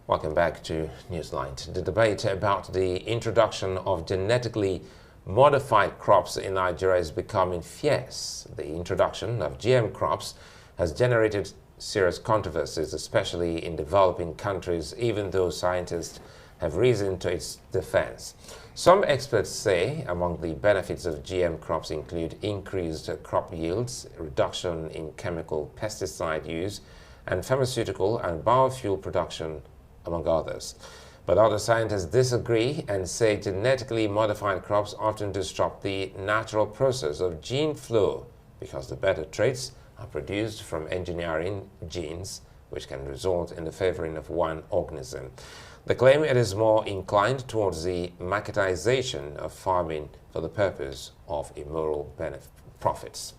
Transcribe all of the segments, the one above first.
Welcome back to Newsline. The debate about the introduction of genetically modified crops in Nigeria is becoming fierce. The introduction of GM crops has generated serious controversies, especially in developing countries, even though scientists have risen to its defense. Some experts say among the benefits of GM crops include increased crop yields, reduction in chemical pesticide use, and pharmaceutical and biofuel production, among others. But other scientists disagree and say genetically modified crops often disrupt the natural process of gene flow because the better traits are produced from engineering genes, which can result in the favoring of one organism. They claim it is more inclined towards the marketization of farming for the purpose of immoral profits.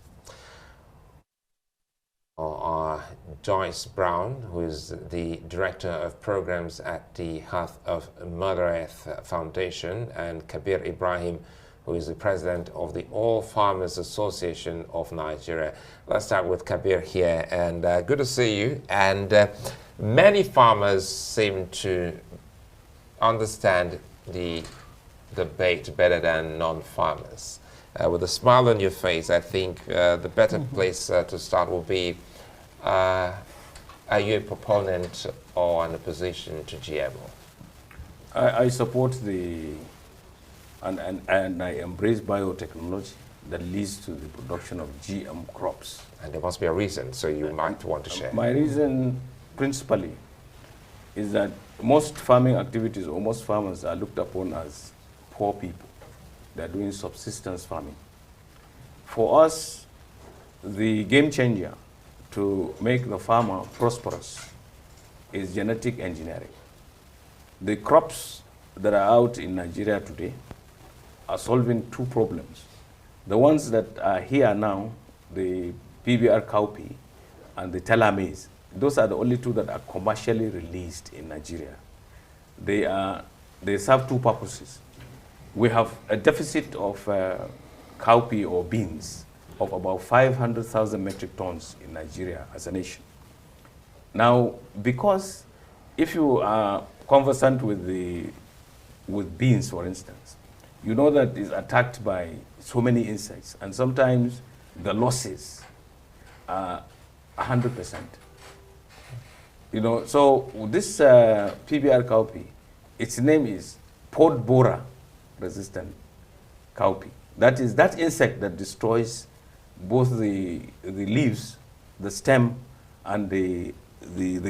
Joyce Brown, who is the Director of Programs at the Heart of Mother Earth Foundation, and Kabir Ibrahim, who is the President of the All Farmers Association of Nigeria. Let's start with Kabir here, and good to see you. And many farmers seem to understand the debate better than non-farmers. With a smile on your face, I think the better place to start will be, are you a proponent or an opposition to GMO? I support and I embrace biotechnology that leads to the production of GM crops. And there must be a reason, so you might want to share. My reason, principally, is that most farming activities, or most farmers, are looked upon as poor people. They're doing subsistence farming. For us, the game changer to make the farmer prosperous is genetic engineering. The crops that are out in Nigeria today are solving two problems. The ones that are here now, the PBR cowpea and the teller maize, those are the only two that are commercially released in Nigeria. They serve two purposes. We have a deficit of cowpea or beans of about 500,000 metric tons in Nigeria as a nation. Now, because if you are conversant with beans, for instance, you know that it's attacked by so many insects, and sometimes the losses are 100%. You know, so this PBR cowpea, its name is pod borer resistant cowpea. That is that insect that destroys both the leaves, the stem, and the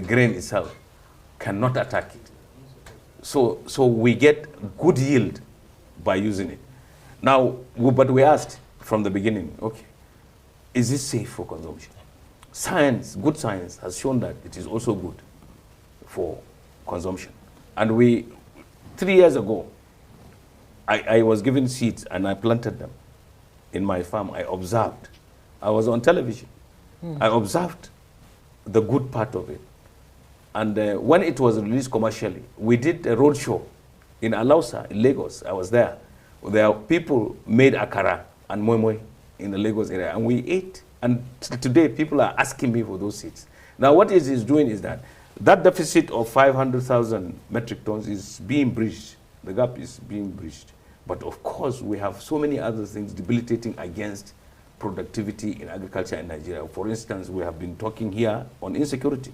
grain itself cannot attack it. So we get good yield by using it. Now, but we asked from the beginning, okay, is this safe for consumption? Science, good science, has shown that it is also good for consumption. And 3 years ago, I was given seeds and I planted them in my farm. I observed. I was on television. I observed the good part of it. And when it was released commercially, we did a road show in Alausa, in Lagos. I was there. There are people made akara and moi moi in the Lagos area, and we ate. And today, people are asking me for those seeds. Now, what it is doing is that deficit of 500,000 metric tons is being bridged. The gap is being bridged. But of course, we have so many other things debilitating against productivity in agriculture in Nigeria. For instance, we have been talking here on insecurity,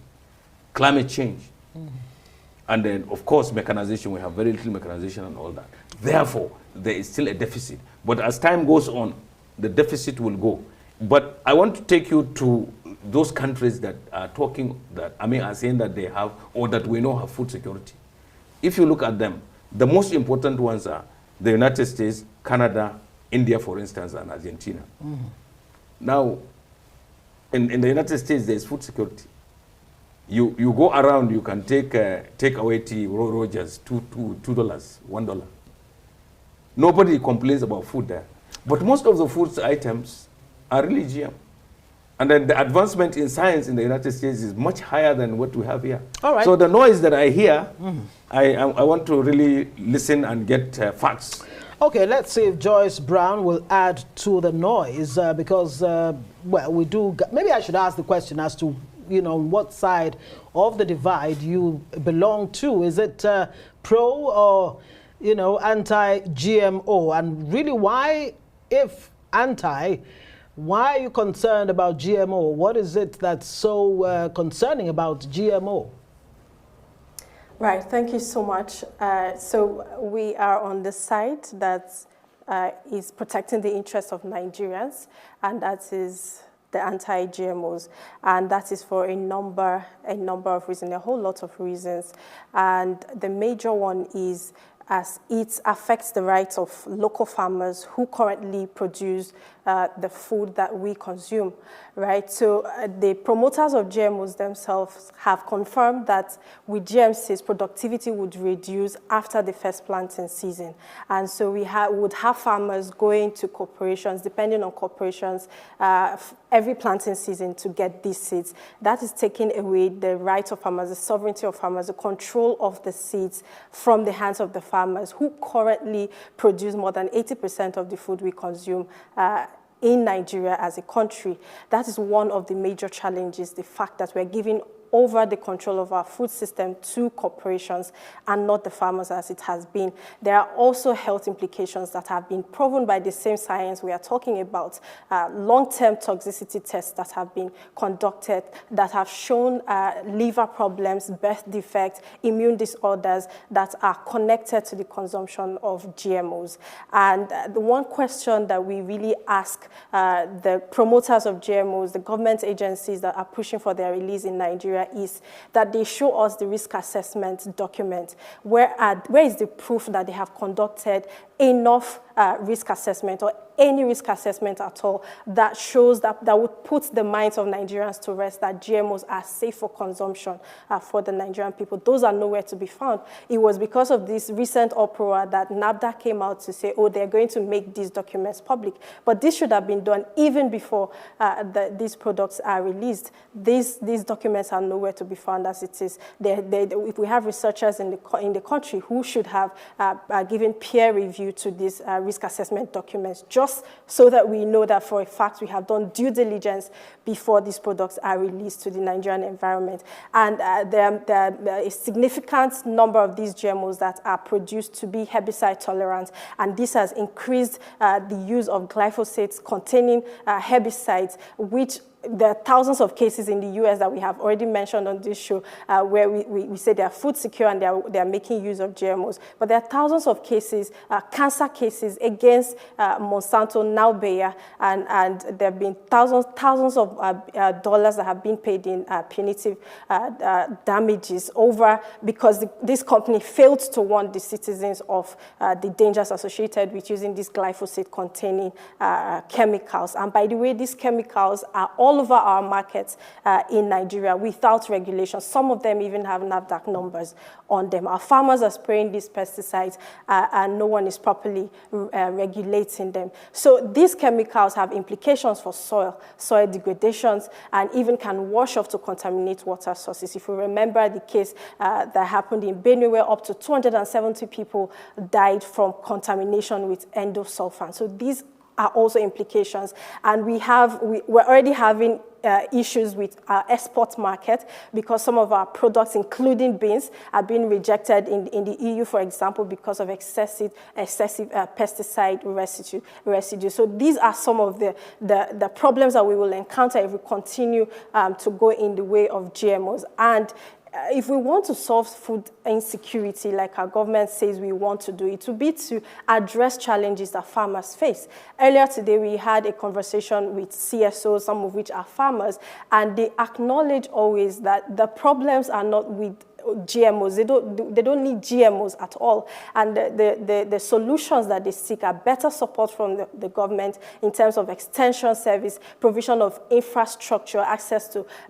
climate change, and then, of course, mechanization. We have very little mechanization and all that. Therefore, there is still a deficit. But as time goes on, the deficit will go. But I want to take you to those countries that are talking, are saying that they have, or that we know have food security. If you look at them, the most important ones are the United States, Canada, India, for instance, and Argentina. Now, in the United States, there's food security. You go around, you can take away tea, Rogers, $2, $1. Nobody complains about food there. But most of the food items are really GM. And then the advancement in science in the United States is much higher than what we have here. All right. So the noise that I hear, I want to really listen and get facts. Okay, let's see if Joyce Brown will add to the noise because, well, we do. Maybe I should ask the question as to what side of the divide you belong to. Is it pro or, anti-GMO? And really, why, if anti, why are you concerned about GMO? What is it that's so concerning about GMO? Right, thank you so much. So we are on the side that is protecting the interests of Nigerians, and that is the anti-GMOs, and that is for a number of reasons, a whole lot of reasons. And the major one is as it affects the rights of local farmers who currently produce the food that we consume, right? So the promoters of GMOs themselves have confirmed that with GM seeds, productivity would reduce after the first planting season. And so we would have farmers going to corporations, depending on corporations, every planting season to get these seeds. That is taking away the rights of farmers, the sovereignty of farmers, the control of the seeds from the hands of the farmers who currently produce more than 80% of the food we consume in Nigeria as a country. That is one of the major challenges, the fact that we're giving over the control of our food system to corporations and not the farmers as it has been. There are also health implications that have been proven by the same science we are talking about, long-term toxicity tests that have been conducted that have shown liver problems, birth defects, immune disorders that are connected to the consumption of GMOs. And the one question that we really ask the promoters of GMOs, the government agencies that are pushing for their release in Nigeria, is that they show us the risk assessment document. Where is the proof that they have conducted enough risk assessment or any risk assessment at all that shows that would put the minds of Nigerians to rest that GMOs are safe for consumption for the Nigerian people. Those are nowhere to be found. It was because of this recent uproar that NAFDA came out to say, oh, they're going to make these documents public. But this should have been done even before these products are released. These documents are nowhere to be found as it is. If we have researchers in the country who should have given peer review to these risk assessment documents, just so that we know that for a fact we have done due diligence before these products are released to the Nigerian environment. And there are a significant number of these GMOs that are produced to be herbicide tolerant, and this has increased the use of glyphosate containing herbicides, which there are thousands of cases in the US that we have already mentioned on this show where we say they are food secure and they are making use of GMOs. But there are thousands of cases, cancer cases against Monsanto, now Bayer, and there have been thousands of dollars that have been paid in punitive damages because this company failed to warn the citizens of the dangers associated with using these glyphosate-containing chemicals. And by the way, these chemicals are all over our markets in Nigeria without regulation. Some of them even have NAFDAC numbers on them. Our farmers are spraying these pesticides and no one is properly regulating them. So these chemicals have implications for soil degradations, and even can wash off to contaminate water sources. If we remember the case that happened in Benue, where up to 270 people died from contamination with endosulfan. So these are also implications. And we're already having issues with our export market because some of our products, including beans, are being rejected in the EU, for example, because of excessive pesticide residue. So these are some of the problems that we will encounter if we continue to go in the way of GMOs. And if we want to solve food insecurity like our government says we want to do, it would be to address challenges that farmers face. Earlier today, we had a conversation with CSOs, some of which are farmers, and they acknowledge always that the problems are not with GMOs. They don't need GMOs at all. And the solutions that they seek are better support from the government in terms of extension service, provision of infrastructure,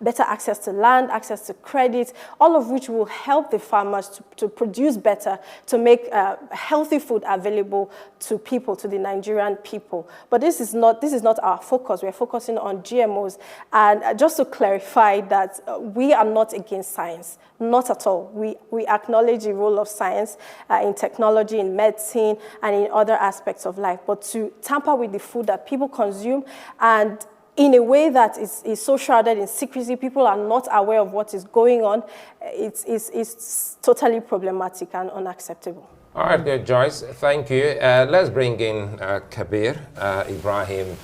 better access to land, access to credit, all of which will help the farmers to produce better, to make healthy food available to people, to the Nigerian people. But this is not our focus. We're focusing on GMOs. And just to clarify that we are not against science. Not at all. We acknowledge the role of science in technology, in medicine, and in other aspects of life. But to tamper with the food that people consume and in a way that is so shrouded in secrecy, people are not aware of what is going on, it's totally problematic and unacceptable. All right, good, Joyce, thank you. Let's bring in Kabir Ibrahim.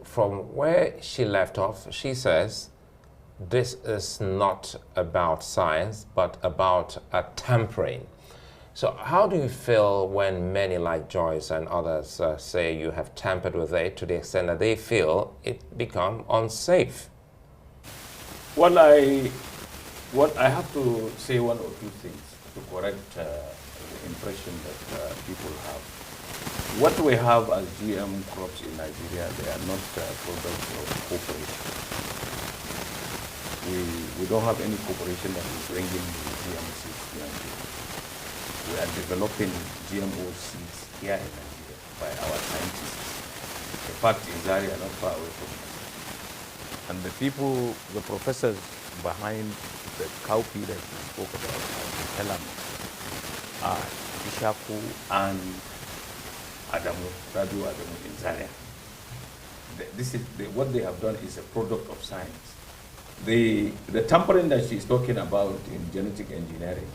From where she left off, she says, this is not about science, but about tampering. So how do you feel when many like Joyce and others say you have tampered with it to the extent that they feel it become unsafe? Well, I have to say one or two things to correct the impression that people have. What we have as GM crops in Nigeria, they are not products of cooperation. We don't have any cooperation that is bringing the GM seeds to Nigeria. We are developing GMO seeds here in Nigeria by our scientists. In fact, in Zaria, not far away from us. And the people, the professors behind the cowpea that we spoke about, the Telam, are Ishaku and Radio Adamu in Zaria. What they have done is a product of science. The tampering that she's talking about in genetic engineering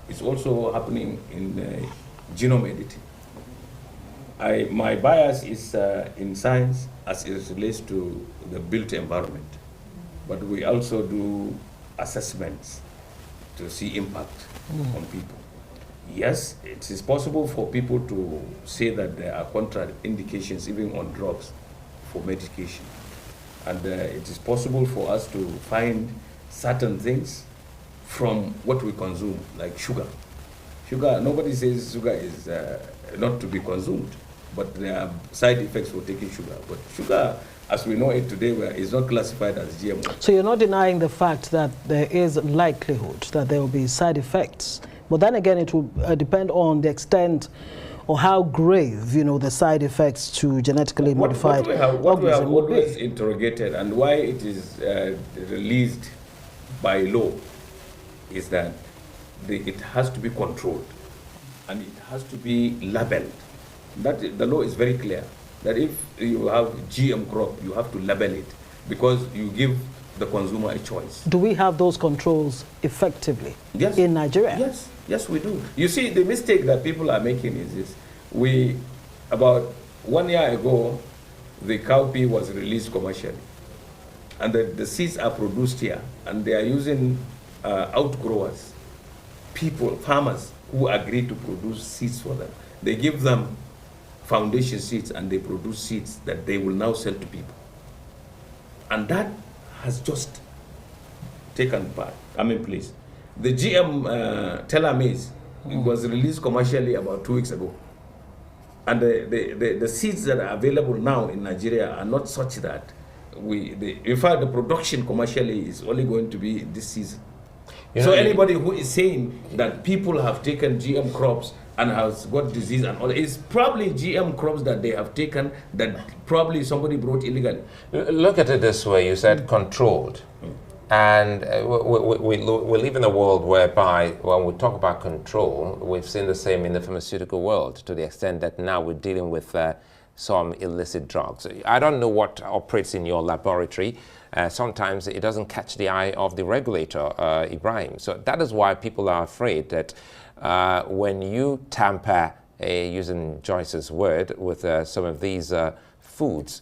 is also happening in genome editing. My bias is in science as it relates to the built environment, but we also do assessments to see impact on people. Yes, it is possible for people to say that there are contraindications even on drugs for medication. And it is possible for us to find certain things from what we consume, like sugar. Sugar, nobody says sugar is not to be consumed, but there are side effects for taking sugar. But sugar, as we know it today, is not classified as GMO. So you're not denying the fact that there is likelihood that there will be side effects, but then again, it will depend on the extent or how grave, the side effects to genetically modified organisms. What we have always interrogated and why it is released by law is that it has to be controlled and it has to be labeled. The law is very clear that if you have GM crop, you have to label it because you give the consumer a choice. Do we have those controls effectively in Nigeria? Yes, we do. You see, the mistake that people are making is this. About 1 year ago, the cowpea was released commercially. And the seeds are produced here. And they are using outgrowers, farmers who agree to produce seeds for them. They give them foundation seeds and they produce seeds that they will now sell to people. And that has just taken place. The GM telomerase was released commercially about 2 weeks ago. And the seeds that are available now in Nigeria are not such that in fact, the production commercially is only going to be this season. So anybody who is saying that people have taken GM crops and has got disease and all, it's probably GM crops that they have taken that probably somebody brought illegally. Look at it this way, you said controlled. And we live in a world whereby when we talk about control, we've seen the same in the pharmaceutical world to the extent that now we're dealing with some illicit drugs. I don't know what operates in your laboratory. Sometimes it doesn't catch the eye of the regulator, Ibrahim. So that is why people are afraid that when you tamper, using Joyce's word, with some of these foods,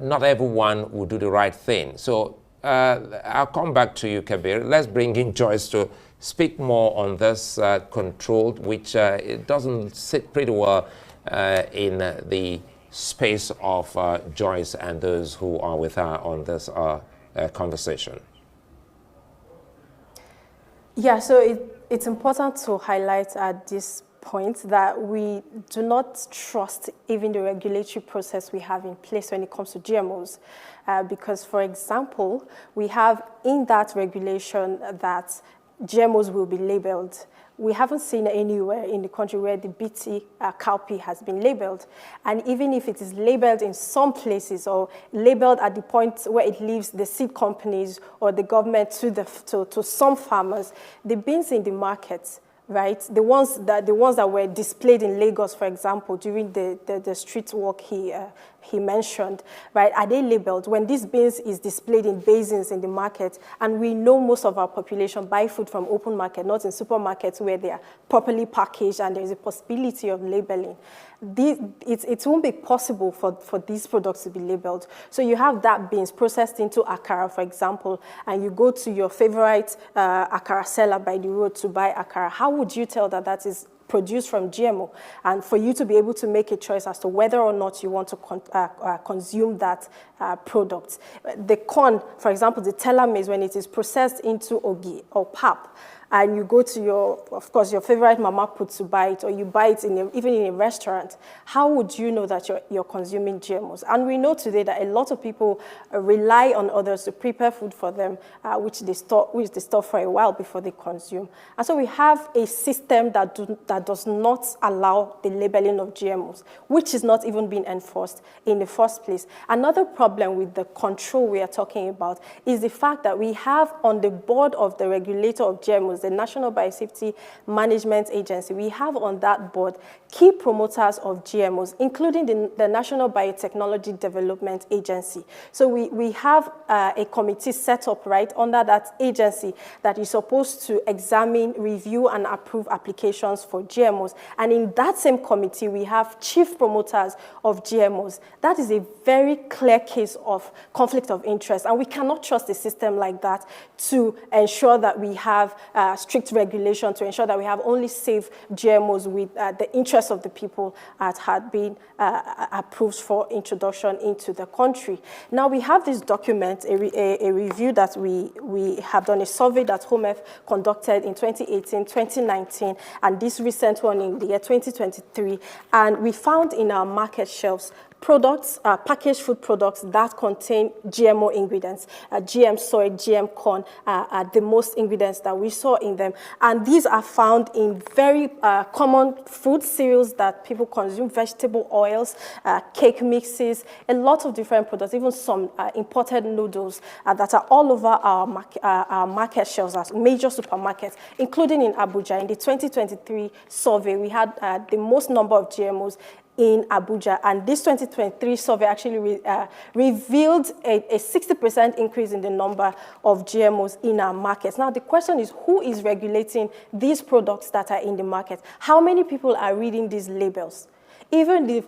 not everyone will do the right thing. So I'll come back to you, Kabir. Let's bring in Joyce to speak more on this controlled, which it doesn't sit pretty well in the space of Joyce and those who are with her on this conversation. Yeah, so it's important to highlight at this point that we do not trust even the regulatory process we have in place when it comes to GMOs. Because, for example, we have in that regulation that GMOs will be labeled. We haven't seen anywhere in the country where the BT cowpea has been labeled. And even if it is labeled in some places or labeled at the point where it leaves the seed companies or the government to some farmers, the beans in the market, right? The ones that were displayed in Lagos, for example, during the street walk here he mentioned, right? Are they labeled? When this beans is displayed in basins in the market, and we know most of our population buy food from open market, not in supermarkets where they are properly packaged and there is a possibility of labeling. It won't be possible for these products to be labeled. So you have that beans processed into akara, for example, and you go to your favorite akara seller by the road to buy akara. How would you tell that that is produced from GMO, and for you to be able to make a choice as to whether or not you want to consume that product? The corn, for example, the teller maize, when it is processed into ogi or pap, and you go to of course, your favorite mama put to buy it, or you buy it even in a restaurant, how would you know that you're consuming GMOs? And we know today that a lot of people rely on others to prepare food for them, which they store for a while before they consume. And so we have a system that does not allow the labeling of GMOs, which is not even being enforced in the first place. Another problem with the control we are talking about is the fact that we have on the board of the regulator of GMOs, the National Biosafety Management Agency, we have on that board key promoters of GMOs, including the National Biotechnology Development Agency. So we have a committee set up right under that agency that is supposed to examine, review, and approve applications for GMOs. And in that same committee, we have chief promoters of GMOs. That is a very clear case of conflict of interest, and we cannot trust a system like that to ensure that we have strict regulation, to ensure that we have only safe GMOs with the interests of the people that had been approved for introduction into the country. Now we have this document, a review that we have done, a survey that HOMEF conducted in 2018, 2019, and this recent one in the year 2023, and we found in our market shelves products, packaged food products that contain GMO ingredients. GM soy, GM corn are the most ingredients that we saw in them. And these are found in very common food cereals that people consume, vegetable oils, cake mixes, a lot of different products, even some imported noodles that are all over our market shelves as major supermarkets, including in Abuja. In the 2023 survey, we had the most number of GMOs in Abuja, and this 2023 survey actually revealed a 60% increase in the number of GMOs in our markets. Now, the question is, who is regulating these products that are in the market? How many people are reading these labels? Even the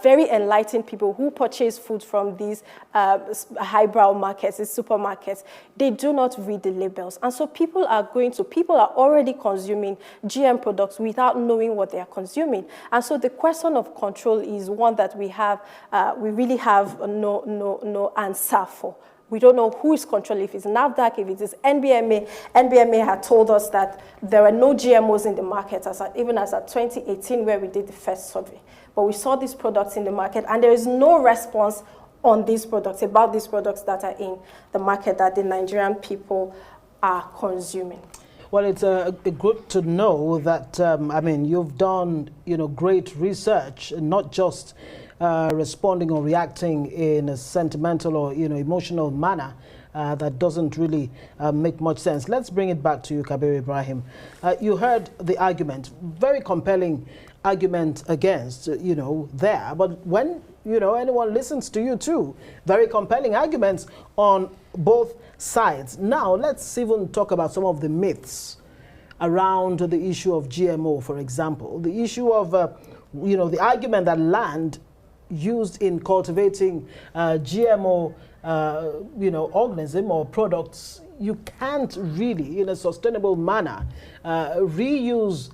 very enlightened people who purchase food from these highbrow markets, these supermarkets, they do not read the labels. And so people are already consuming GM products without knowing what they are consuming. And so the question of control is one that we really have no answer for. We don't know who is controlling, if it's NAFDAC, if it is NBMA. NBMA had told us that there were no GMOs in the market, even as at 2018, where we did the first survey. But we saw these products in the market, and there is no response on these products, about these products that are in the market that the Nigerian people are consuming. Well, it's good to know that, I mean, you've done, great research, not just responding or reacting in a sentimental or, emotional manner that doesn't really make much sense. Let's bring it back to you, Kabir Ibrahim. You heard the argument, very compelling argument against, there. But when, anyone listens to you too, very compelling arguments on both sides. Now, let's even talk about some of the myths around the issue of GMO, for example. The issue of, the argument that land used in cultivating GMO, organism or products, you can't really, in a sustainable manner, reuse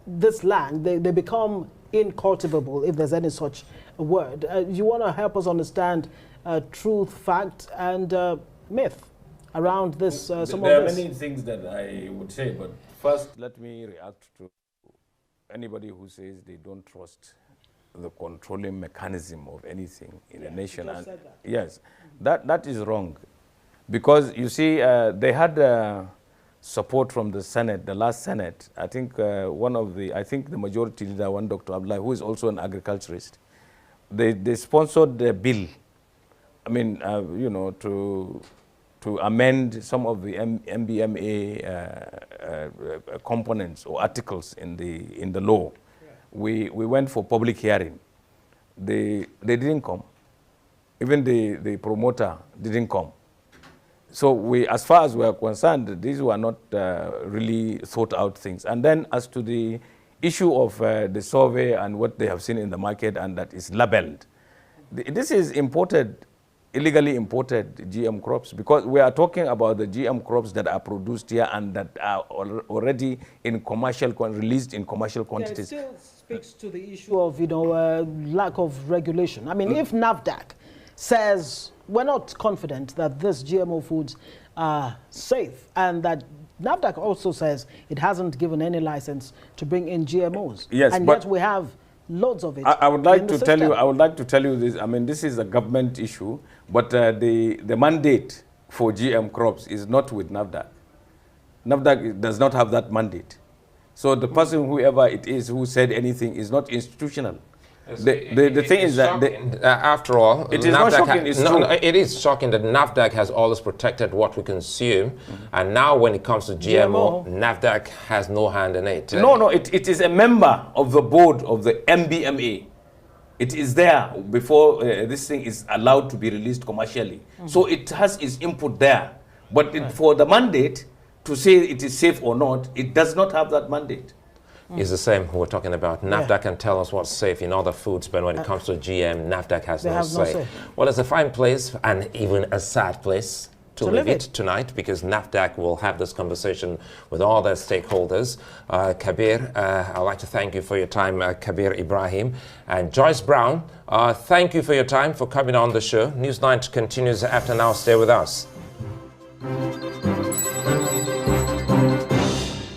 this land. They become incultivable, if there's any such a word. You want to help us understand truth, fact, and myth around this? There are many things that I would say, but first let me react to anybody who says they don't trust the controlling mechanism of anything in a nation. And that. Yes, that is wrong, because you see, they had support from the Senate, the last Senate. I think the majority leader, one Dr. Abdullahi, who is also an agriculturist, they sponsored the bill. I mean, to amend some of the MBMA components or articles in the law. We went for public hearing. they didn't come. Even the promoter didn't come. So we, as far as we are concerned, these were not really thought out things. And then as to the issue of the survey and what they have seen in the market and that is labeled, this is imported, illegally imported GM crops, because we are talking about the GM crops that are produced here and that are already in commercial, released in commercial quantities. Yeah, it still speaks to the issue of, you know, lack of regulation. I mean, if NAFDAC says we're not confident that this GMO foods are safe, and that NAFDAC also says it hasn't given any license to bring in GMOs. Yes, and yet we have loads of it. I would like to tell you. I would like to tell you this. I mean, this is a government issue, but the mandate for GM crops is not with NAFDAC. NAFDAC does not have that mandate. So the person, whoever it is, who said anything is not institutional. The thing is that after all, it is not shocking. It's true. No, it is shocking that NAFDAC has always protected what we consume, and now when it comes to GMO, NAFDAC has no hand in it. No, it is a member of the board of the MBMA. It is there before this thing is allowed to be released commercially. So it has its input there. But for the mandate to say it is safe or not, it does not have that mandate. Is the same we're talking about. NAFDAC can tell us what's safe in other foods, but when it comes to GM, NAFDAC has no say. Well, it's a fine place and even a sad place to live it tonight, because NAFDAC will have this conversation with all their stakeholders. Kabir, I'd like to thank you for your time, Kabir Ibrahim. And Joyce Brown, thank you for your time, for coming on the show. Newsnight continues after now. Stay with us.